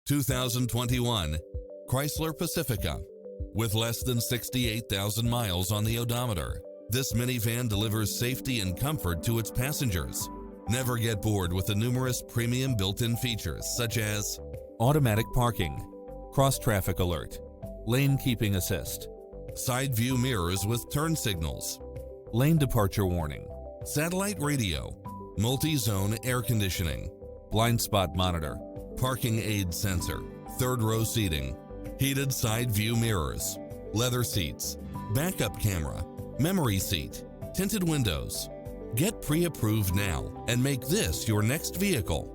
2021 Chrysler Pacifica. With less than 68,000 miles on the odometer, this minivan delivers safety and comfort to its passengers. Never get bored with the numerous premium built-in features such as automatic parking, cross-traffic alert, lane keeping assist, side view mirrors with turn signals, lane departure warning, satellite radio, multi-zone air conditioning, blind spot monitor, parking aid sensor, third row seating, heated side view mirrors, leather seats, backup camera, memory seat, tinted windows. Get pre-approved now and make this your next vehicle.